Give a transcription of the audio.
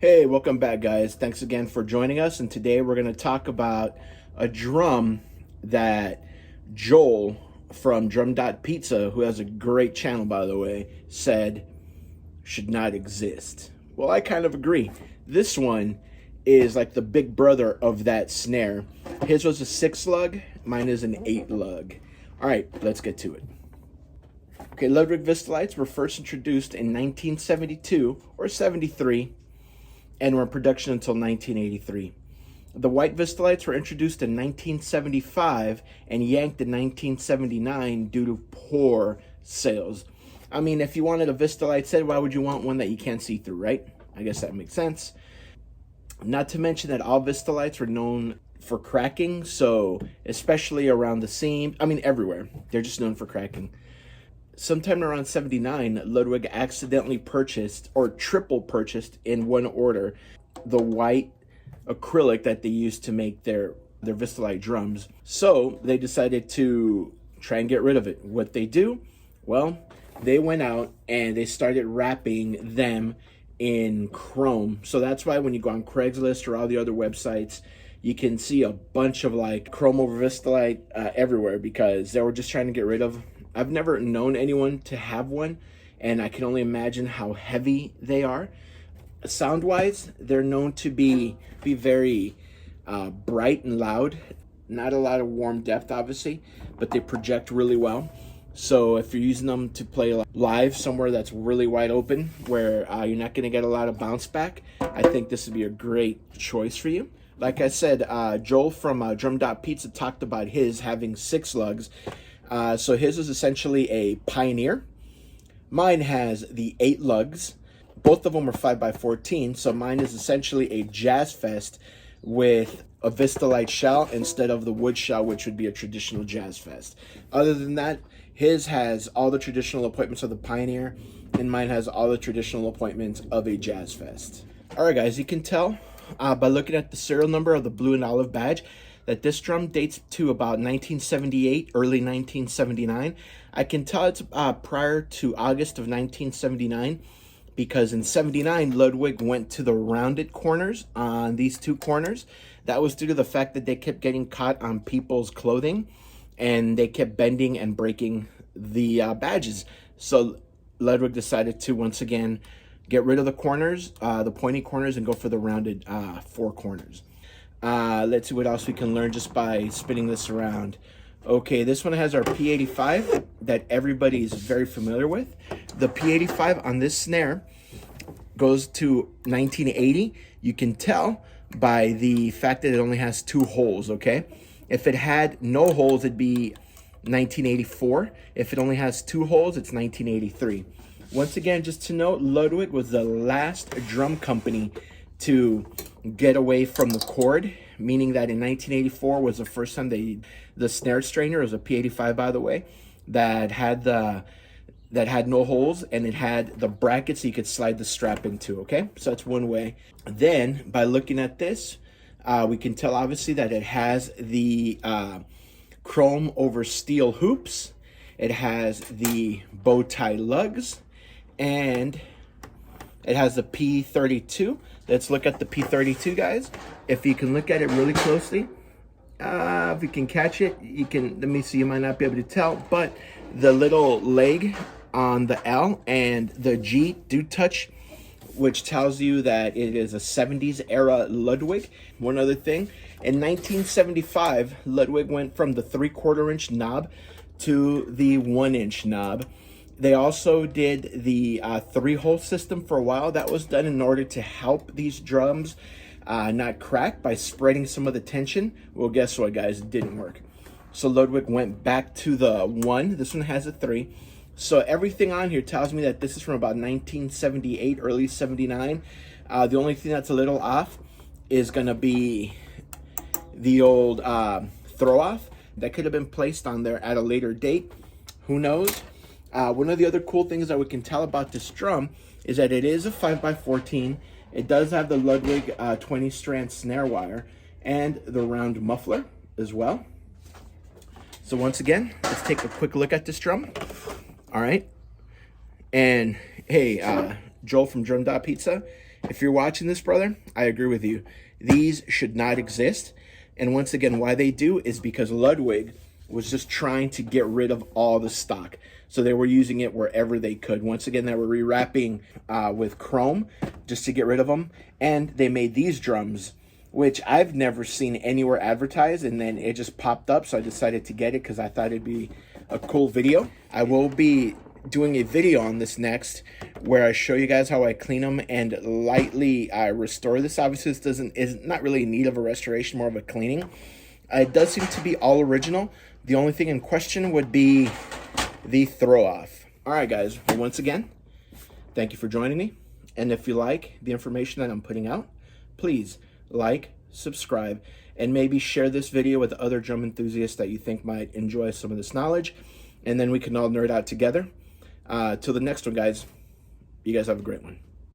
Hey, welcome back, guys. Thanks again for joining us. And today we're going to talk about a drum that Joel from Drum.Pizza, who has a great channel, by the way, said should not exist. Well, I kind of agree. This one is like the big brother of that snare. His was a 6 lug, mine is an 8 lug. All right, let's get to it. Okay, Ludwig Vistalites were first introduced in 1972 or 73 and were in production until 1983. The white Vistalites were introduced in 1975 and yanked in 1979 due to poor sales. I mean, if you wanted a Vistalite set, why would you want one that you can't see through, right? I guess that makes sense. Not to mention that all Vistalites were known for cracking, so especially around the seam, I mean everywhere, they're just known for cracking. Sometime around 79, Ludwig accidentally purchased, or triple purchased in one order, the white acrylic that they used to make their Vistalite drums. So they decided to try and get rid of it. What they do? Well, they went out and they started wrapping them in chrome. So that's why when you go on Craigslist or all the other websites, you can see a bunch of like chrome over Vistalite everywhere, because they were just trying to get rid of. I've never known anyone to have one, and I can only imagine how heavy they are. Sound-wise, they're known to be very bright and loud. Not a lot of warm depth, obviously, but they project really well. So if you're using them to play live somewhere that's really wide open, where you're not going to get a lot of bounce back, I think this would be a great choice for you. Like I said, Joel from Drum.Pizza talked about his having 6 lugs. So his is essentially a Pioneer. Mine has the 8 lugs. Both of them are 5x14. So mine is essentially a Jazz Fest with a Vistalite shell instead of the wood shell, which would be a traditional Jazz Fest. Other than that, his has all the traditional appointments of the Pioneer, and mine has all the traditional appointments of a Jazz Fest. All right, guys, you can tell by looking at the serial number of the blue and olive badge that this drum dates to about 1978, early 1979. I can tell it's prior to August of 1979, because in 79, Ludwig went to the rounded corners on these 2 corners. That was due to the fact that they kept getting caught on people's clothing, and they kept bending and breaking the badges. So Ludwig decided to, once again, get rid of the corners, the pointy corners, and go for the rounded 4 corners. Let's see what else we can learn just by spinning this around. Okay, this one has our P85 that everybody is very familiar with. The P85 on this snare goes to 1980. You can tell by the fact that it only has 2 holes, okay? If it had no holes, it'd be 1984. If it only has 2 holes, it's 1983. Once again, just to note, Ludwig was the last drum company to get away from the cord, meaning that in 1984 was the first time the snare strainer, was a P85 by the way, that had no holes, and it had the bracket so you could slide the strap into, okay? So that's one way. Then by looking at this, we can tell obviously that it has the chrome over steel hoops, it has the bow tie lugs, and it has the P32. Let's look at the P32, guys. If you can look at it really closely, if you can catch it, you can, let me see, you might not be able to tell, but the little leg on the L and the G do touch, which tells you that it is a 70s era Ludwig. One other thing, in 1975, Ludwig went from the 3/4 inch knob to the 1-inch knob. They also did the 3-hole system for a while. That was done in order to help these drums not crack by spreading some of the tension. Well, guess what, guys? It didn't work. So Ludwig went back to the 1. This one has a 3. So everything on here tells me that this is from about 1978, early 79. The only thing that's a little off is going to be the old throw-off. That could have been placed on there at a later date. Who knows? One of the other cool things that we can tell about this drum is that it is a 5x14. It does have the Ludwig 20-strand snare wire and the round muffler as well. So once again, let's take a quick look at this drum. All right. And hey, Joel from Drum.Pizza, If you're watching this, brother, I agree with you. These should not exist. And once again, why they do is because Ludwig was just trying to get rid of all the stock. So they were using it wherever they could. Once again, they were rewrapping with chrome just to get rid of them. And they made these drums, which I've never seen anywhere advertised, and then it just popped up, so I decided to get it because I thought it'd be a cool video. I will be doing a video on this next where I show you guys how I clean them and lightly restore this. Obviously, this is not really in need of a restoration, more of a cleaning. It does seem to be all original. The only thing in question would be the throw off. All right, guys, well, once again, thank you for joining me. And if you like the information that I'm putting out, please like, subscribe, and maybe share this video with other drum enthusiasts that you think might enjoy some of this knowledge, and then we can all nerd out together. Till the next one, guys, you guys have a great one.